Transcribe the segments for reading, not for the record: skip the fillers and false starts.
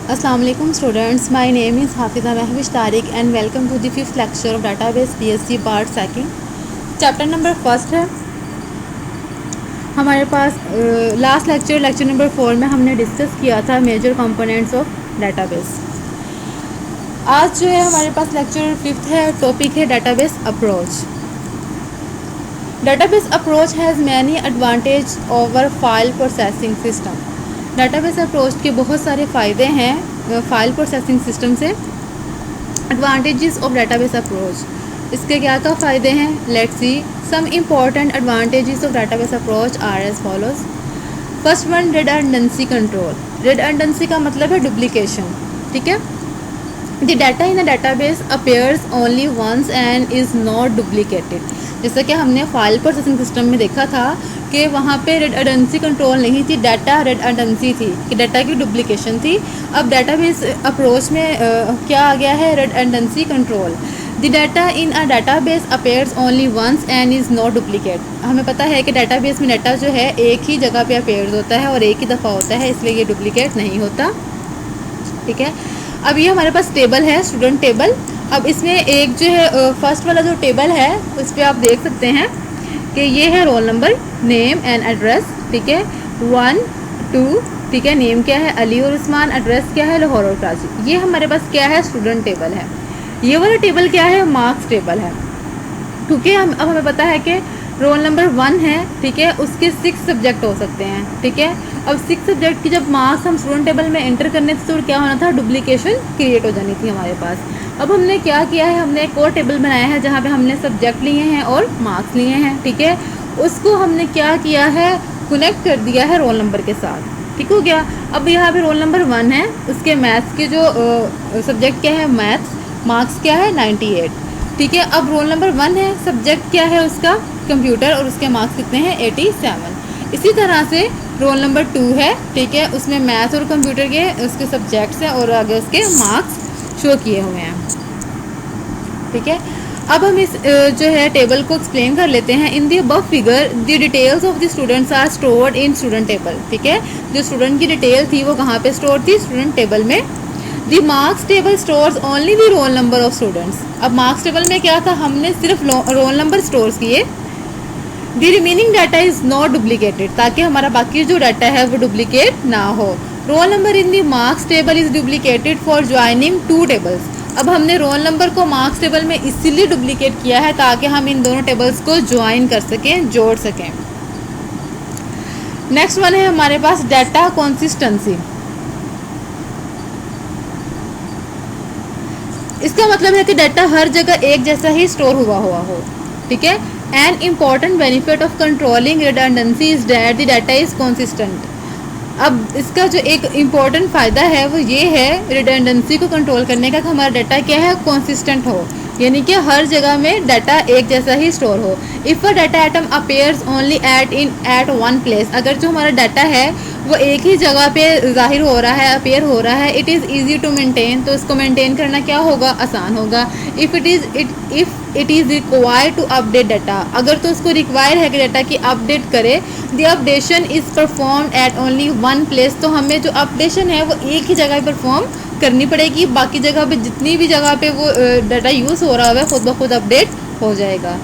Assalamu alaikum students, my name is Hafiza Mehwish Tariq and welcome to the 5th lecture of database PSC part second. Chapter number first है हमारे पास। Last lecture number 4 में हमने discuss किया था major components of database. आज जो है हमारे पास लेक्चर 5th है, टॉपिक है database approach. Database approach has many advantage over file processing system. Database approach के बहुत सारे फ़ायदे हैं फाइल प्रोसेसिंग सिस्टम से। एडवांटेजेस ऑफ डाटाबेस अप्रोच, इसके क्या क्या फ़ायदे हैं, let's see. Some important advantages of database approach are as follows. First one, redundancy control. Redundancy का मतलब है डुप्लीकेशन, ठीक है। The data in a database appears only once and is not duplicated. जैसा कि हमने फाइल प्रोसेसिंग सिस्टम में देखा था कि वहाँ पे रिडंडेंसी कंट्रोल नहीं थी, डाटा रिडंडेंसी थी कि डाटा की डुप्लीकेशन थी। अब डाटाबेस अप्रोच में क्या आ गया है, redundancy control. The data in a database appears only once and is not duplicate. हमें पता है कि डाटाबेस में डाटा जो है एक ही जगह पे अपीयर्स होता है और एक ही दफ़ा होता है, इसलिए ये डुप्लीकेट नहीं होता, ठीक है। अब ये हमारे पास टेबल है, स्टूडेंट टेबल। अब इसमें एक जो है फर्स्ट वाला जो टेबल है उस पर आप देख सकते हैं कि ये है roll number, name and address, ठीक है, 1 2, ठीक है। नेम क्या है, अली और उस्मान। एड्रेस क्या है, लाहौर और कराची। ये हमारे पास क्या है, स्टूडेंट टेबल है। ये वाला टेबल क्या है, मार्क्स टेबल है, क्योंकि अब हमें पता है कि रोल नंबर 1 है, ठीक है, उसके 6 सब्जेक्ट हो सकते हैं, ठीक है। अब 6 सब्जेक्ट की जब मार्क्स हम स्टूडेंट टेबल में एंटर करने थे तो क्या होना था, डुप्लीकेशन क्रिएट हो जानी थी हमारे पास। अब हमने क्या किया है, हमने एक और टेबल बनाया है जहाँ पे हमने सब्जेक्ट लिए हैं और मार्क्स लिए हैं, ठीक है। उसको हमने क्या किया है, कनेक्ट कर दिया है रोल नंबर के साथ, ठीक हो गया। अब यहाँ पे रोल नंबर 1 है, उसके मैथ्स के जो सब्जेक्ट क्या है, मैथ्स, मार्क्स क्या है 98, ठीक है। अब रोल नंबर 1 है, सब्जेक्ट क्या है उसका, कंप्यूटर, और उसके मार्क्स कितने हैं 87। इसी तरह से रोल नंबर 2 है, ठीक है, उसमें मैथ्स और कंप्यूटर के उसके सब्जेक्ट्स हैं और आगे उसके मार्क्स शो किए हुए हैं, ठीक है। अब हम इस जो है टेबल को एक्सप्लेन कर लेते हैं। In the above figure the details of the students are stored in student table, ठीक है। जो स्टूडेंट की डिटेल थी वो कहाँ पे स्टोर थी, स्टूडेंट टेबल में। दी marks table stores only the roll number of students. अब मार्क्स टेबल में क्या था, हमने सिर्फ रोल नंबर स्टोर किए। The remaining data is not duplicated, ताकि हमारा बाकी जो डाटा है वो डुप्लीकेट ना हो। Roll number in the marks table is duplicated for joining 2 tables. अब हमने रोल नंबर को मार्क्स टेबल में इसीलिए डुप्लीकेट किया है ताकि हम इन दोनों टेबल्स को ज्वाइन कर सकें, जोड़ सकें। नेक्स्ट वन है हमारे पास डाटा कंसिस्टेंसी। इसका मतलब है कि डाटा हर जगह एक जैसा ही स्टोर हुआ हो, ठीक है। An important benefit of controlling redundancy is that the data is consistent. अब इसका जो एक इम्पॉर्टेंट फ़ायदा है वो ये है रिडंडेंसी को कंट्रोल करने का कि हमारा डाटा क्या है, कंसिस्टेंट हो, यानी कि हर जगह में डाटा एक जैसा ही स्टोर हो। If a data item appears only at one place, अगर जो हमारा डाटा है वो एक ही जगह पे ज़ाहिर हो रहा है, अपेयर हो रहा है, it is easy to maintain, तो इसको मेंटेन करना क्या होगा, आसान होगा। If it is required to update data, अगर तो उसको रिक्वायर है कि डाटा की अपडेट करे, the updation is perform at only one place, तो हमें जो अपडेशन है वो एक ही जगह परफॉर्म करनी पड़ेगी, बाकी जगह पे जितनी भी जगह पे वो डाटा यूज़ हो रहा है खुद ब खुद अपडेट हो जाएगा।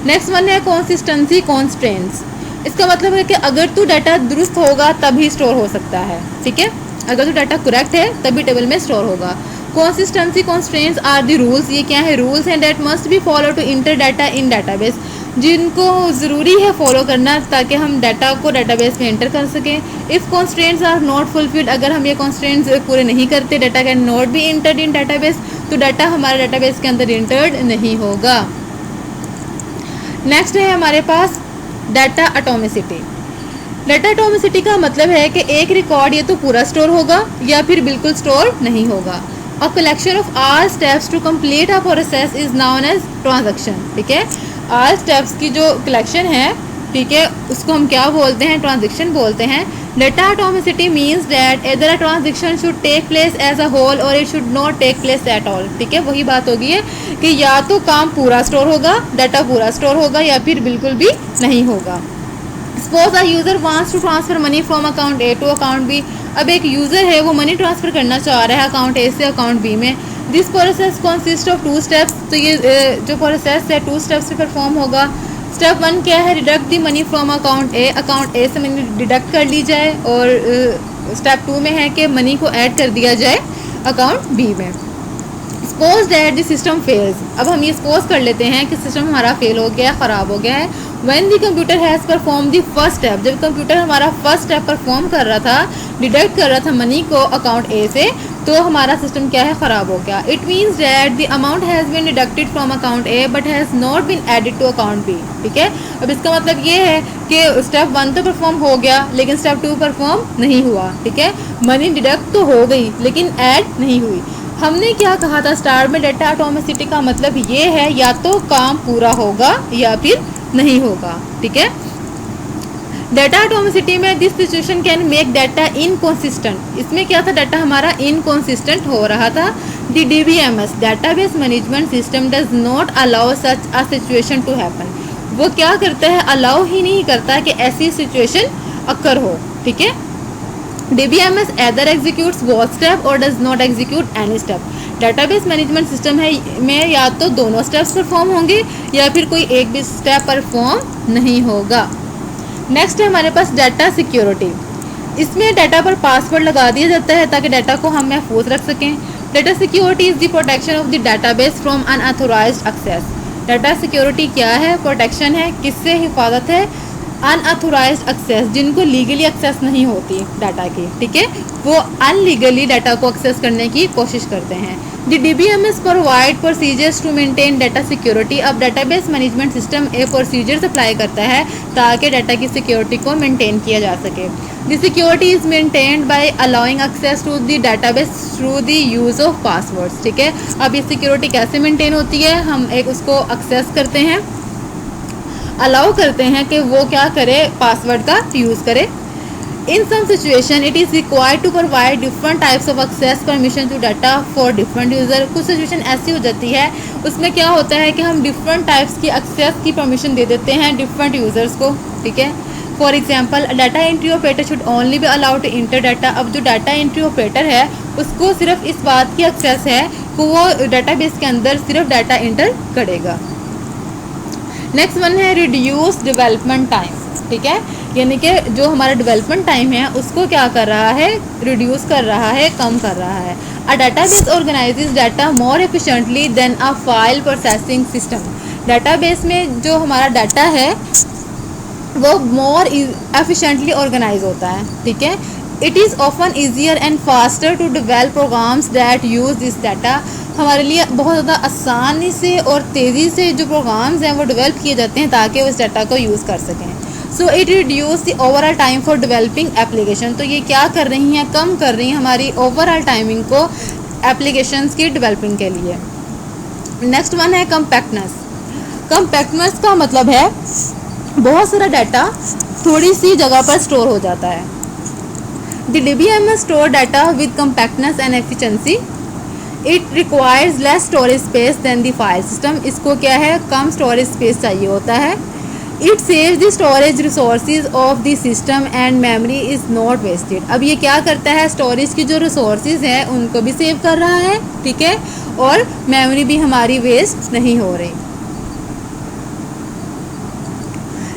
नेक्स्ट वन है कंसिस्टेंसी कॉन्स्ट्रेंट्स। इसका मतलब है कि अगर तो डाटा दुरुस्त होगा तभी स्टोर हो सकता है, ठीक है, अगर तो डाटा करेक्ट है तभी टेबल में स्टोर होगा। Consistency constraints are the rules, ये क्या है, रूल्स हैं that must be follow to enter data in database, जिनको ज़रूरी है फॉलो करना ताकि हम डाटा को डाटाबेस में एंटर कर सकें। If constraints are not fulfilled, अगर हम ये कॉन्स्ट्रेंट्स पूरे नहीं करते, data can not be entered in database, तो डाटा हमारे डाटाबेस के अंदर इंटर्ड नहीं होगा। नेक्स्ट है हमारे पास डाटा एटॉमिसिटी। डाटा एटॉमिसिटी का मतलब है कि एक रिकॉर्ड ये तो पूरा स्टोर होगा या फिर बिल्कुल स्टोर नहीं होगा। A collection of all steps to complete a process is known as transaction, ठीक है। ऑल स्टेप्स की जो कलेक्शन है, ठीक है, उसको हम क्या बोलते हैं, ट्रांजैक्शन बोलते हैं। Data atomicity means that either a transaction should take place as a whole or it should not take place at all, ठीक है। वही बात होगी है कि या तो काम पूरा स्टोर होगा, डाटा पूरा स्टोर होगा, या फिर बिल्कुल भी नहीं होगा। Suppose a user wants to transfer money from account A to account B. अब एक यूज़र है वो मनी ट्रांसफ़र करना चाह रहा है अकाउंट ए से अकाउंट बी में। This process consist of 2 steps. तो ये जो प्रोसेस है 2 स्टेप्स से परफॉर्म होगा। स्टेप 1 क्या है, deduct the money from account A. Account A से मनी डिडक्ट कर ली जाए, और स्टेप 2 में है कि मनी को ऐड कर दिया जाए अकाउंट बी में। Suppose that the system fails. अब हम ये सपोज कर लेते हैं कि सिस्टम हमारा फेल हो गया, ख़राब हो गया है। When the computer has perform the first step. जब कंप्यूटर हमारा फर्स्ट स्टेप परफॉर्म कर रहा था, डिडक्ट कर रहा था मनी को अकाउंट ए से, तो हमारा सिस्टम क्या है, ख़राब हो गया। It means that the amount has been deducted from account A but has not been added to account B. ठीक है, अब इसका मतलब ये है कि स्टेप 1 तो परफॉर्म हो गया लेकिन स्टेप 2 परफॉर्म नहीं हुआ। ठीक है, मनी डिडक्ट तो हो गई लेकिन ऐड नहीं हुई। हमने क्या कहा था स्टार्ट में, डेटा एटॉमिसिटी का मतलब ये है या तो काम पूरा होगा या फिर नहीं होगा। ठीक है, डेटा एटॉमिसिटी में this situation can make data inconsistent. इसमें क्या था, डाटा हमारा इनकॉन्सिस्टेंट हो रहा था। The DBMS database management system does not allow such a situation to happen. वो क्या करता है, अलाउ ही नहीं करता कि ऐसी सिचुएशन अकर हो। ठीक है, DBMS either executes both step और does not execute any step। Database management system है में या तो दोनों स्टेप्स परफॉर्म होंगे या फिर कोई एक भी स्टेप परफॉर्म नहीं होगा। नेक्स्ट है हमारे पास डाटा सिक्योरिटी। इसमें डाटा पर पासवर्ड लगा दिया जाता है ताकि डाटा को हम महफूज रख सकें। Data security is the protection of the database from unauthorized access. Data security क्या है, प्रोटेक्शन है, किससे हिफाजत है, अनऑथोराइज्ड एक्सेस, जिनको लीगली एक्सेस नहीं होती डाटा की। ठीक है, वो अनलीगली डाटा को एक्सेस करने की कोशिश करते हैं। The DBMS provide procedures to maintain data security. अब डाटाबेस मैनेजमेंट सिस्टम ए प्रोसीजर्स अप्लाई करता है ताकि डाटा की सिक्योरिटी को मेंटेन किया जा सके। The security is maintained by allowing access to the database through the use of passwords. ठीक है, अब ये सिक्योरिटी कैसे मेंटेन होती है, हम एक उसको एक्सेस करते हैं, अलाउ करते हैं कि वो क्या करे, पासवर्ड का यूज़ करे। In some situation it is required to provide different types of access permission to data for different user. कुछ सिचुएशन ऐसी हो जाती है, उसमें क्या होता है कि हम डिफरेंट टाइप्स की एक्सेस की परमिशन दे देते हैं डिफरेंट यूज़र्स को। ठीक है, for example data entry operator should only be allowed to enter data. अब जो डाटा एंट्री ऑपरेटर है उसको सिर्फ इस बात की एक्सेस है कि वो डाटाबेस के अंदर सिर्फ डाटा इंटर करेगा। नेक्स्ट वन है रिड्यूस डेवलपमेंट टाइम। ठीक है, यानी कि जो हमारा डेवलपमेंट टाइम है उसको क्या कर रहा है, रिड्यूस कर रहा है, कम कर रहा है। A database organizes data more efficiently than a file processing system. Database में जो हमारा डाटा है वो मोर एफिशिएंटली ऑर्गेनाइज होता है। ठीक है, it is often easier and faster to develop programs that use this data. हमारे लिए बहुत ज़्यादा आसानी से और तेज़ी से जो प्रोग्राम्स हैं वो डेवलप किए जाते हैं ताकि उस डाटा को यूज़ कर सकें। So it reduce the overall time for developing application. तो ये क्या कर रही हैं, कम कर रही हैं हमारी ओवरऑल टाइमिंग को एप्लीकेशंस की डेवलपिंग के लिए। नेक्स्ट वन है कम्पैक्टनेस। कम्पैक्टनेस का मतलब है बहुत सारा डाटा थोड़ी सी जगह पर स्टोर हो जाता है। The DBMS store data with compactness and efficiency. It requires less storage space than the file system. इसको क्या है, कम स्टोरेज स्पेस चाहिए होता है। It saves the storage resources of the system and memory is not wasted. अब ये क्या करता है, स्टोरेज की जो रिसोर्सेज हैं उनको भी सेव कर रहा है। ठीक है, और मेमोरी भी हमारी वेस्ट नहीं हो रही।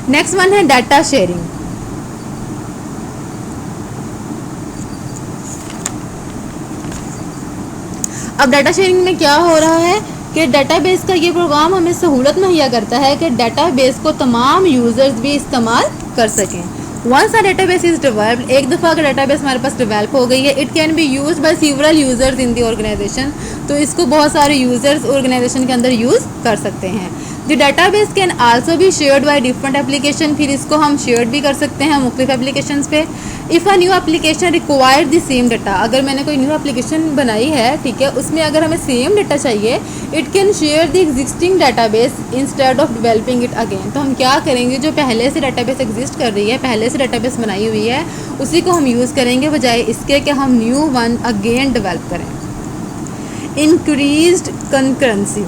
नेक्स्ट वन है डाटा शेयरिंग। अब डाटा शेयरिंग में क्या हो रहा है कि डाटाबेस का ये प्रोग्राम हमें सहूलत मुहैया करता है कि डाटाबेस को तमाम यूज़र्स भी इस्तेमाल कर सकें। Once a database is developed, एक दफ़ा अगर डाटाबेस हमारे पास डेवलप हो गई है, it can be used by several users in the organization. तो इसको बहुत सारे यूज़र्स ऑर्गेनाइजेशन के अंदर यूज़ कर सकते हैं। The database can also be shared by different application. फिर इसको हम शेयर्ड भी कर सकते हैं मुख्तलिफ एप्लीकेशन पे। If a new application required the same data, अगर मैंने कोई न्यू एप्लीकेशन बनाई है, ठीक है, उसमें अगर हमें सेम डाटा चाहिए, it can share the existing database instead of developing it again. तो हम क्या करेंगे, जो पहले से डाटाबेस एग्जिस्ट कर रही है, पहले से डाटाबेस बनाई हुई है, उसी को हम यूज़ करेंगे बजाय इसके कि हम न्यू वन अगेन डेवलप करें। Increased concurrency.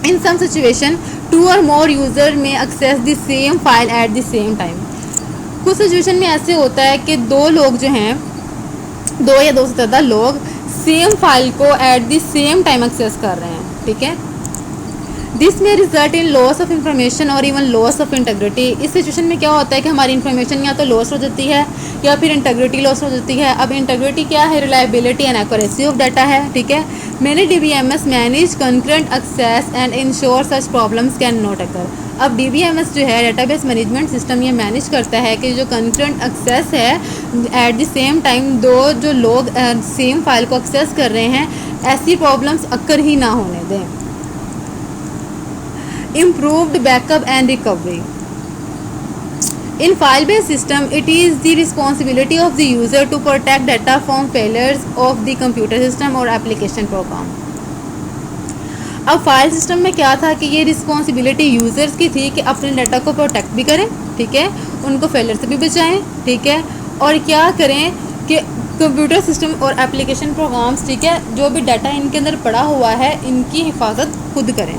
In some situation, 2 or more user may access the same file at the same time। कुछ सिचुएशन में ऐसे होता है कि 2 लोग जो हैं दो या दो से ज़्यादा लोग सेम फाइल को at the same time access कर रहे हैं, ठीक है। This may result in loss of information और इवन लॉस ऑफ इंटेग्रिटी। इस सिचुएशन में क्या होता है कि हमारी इन्फॉर्मेशन या तो लॉस हो जाती है या फिर इंटेग्रिटी लॉस हो जाती है। अब इंटेग्रिटी क्या है? Reliability and accuracy of data है, ठीक है। Many DBMS manage concurrent access and ensure such problems can not occur. अब DBMS जो है डेटाबेस मैनेजमेंट सिस्टम, ये मैनेज करता है कि जो कंकरेंट एक्सेस है एट द सेम टाइम दो जो लोग सेम फाइल को एक्सेस कर रहे हैं, ऐसी प्रॉब्लम्स अक्कर ही ना होने दें। Improved backup and recovery. In file-based system, it is the responsibility of the user to protect data from failures of the computer system or application program. अब file system में क्या था कि ये रिस्पॉन्सिबिलिटी यूज़र्स की थी कि अपने डाटा को प्रोटेक्ट भी करें, ठीक है, उनको फेलियर से भी बचाएं, ठीक है, और क्या करें कि कंप्यूटर सिस्टम और एप्लीकेशन प्रोग्राम्स, ठीक है, जो भी डाटा इनके अंदर पड़ा हुआ है इनकी हिफाजत खुद करें।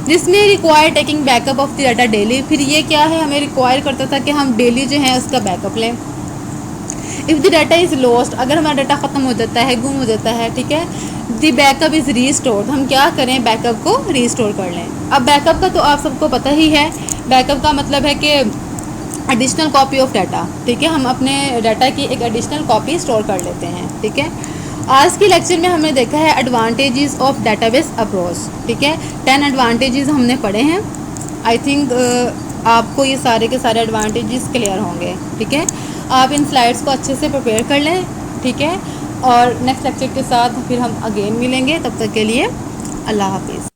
जिसमें require taking backup of the data daily. फिर ये क्या है, हमें रिक्वायर करता था कि हम डेली जो है उसका बैकअप लें। If the data is lost, अगर हमारा डाटा ख़त्म हो जाता है, गुम हो जाता है, ठीक है, द बैकअप इज़ रीस्टोर्ड, हम क्या करें, बैकअप को रीस्टोर कर लें। अब बैकअप का तो आप सबको पता ही है, बैकअप का मतलब है कि एडिशनल कॉपी ऑफ डाटा, ठीक है, हम अपने डाटा की एक एडिशनल कॉपी स्टोर कर लेते हैं, ठीक है। आज के लेक्चर में हमने देखा है एडवांटेजेस ऑफ डेटाबेस अप्रोच, ठीक है, 10 एडवांटेजेस हमने पढ़े हैं। आई थिंक आपको ये सारे के सारे एडवांटेजेस क्लियर होंगे, ठीक है। आप इन स्लाइड्स को अच्छे से प्रिपेयर कर लें, ठीक है, और नेक्स्ट लेक्चर के साथ फिर हम अगेन मिलेंगे। तब तक के लिए अल्लाह हाफिज़।